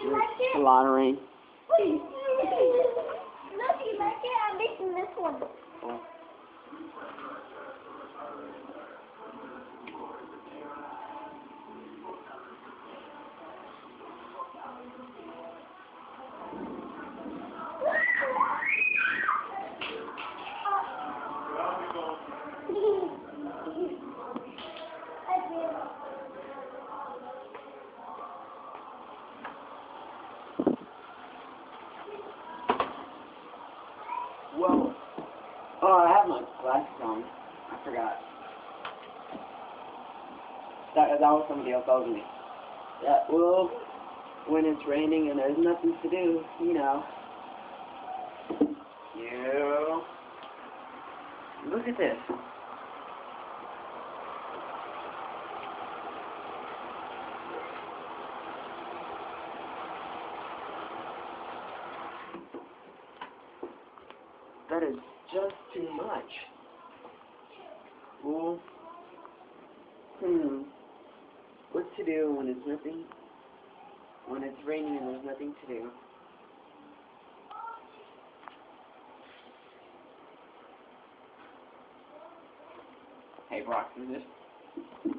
you like it? A lot of rain. Please. Look, you like it? I'm making this one. Cool. Whoa. Oh, I have my glasses on. I forgot. That was somebody else over me. Yeah, well, when it's raining and there's nothing to do, you know. Look at this. That is just too much. Well, what to do when it's raining and there's nothing to do? Hey, Brock, is this?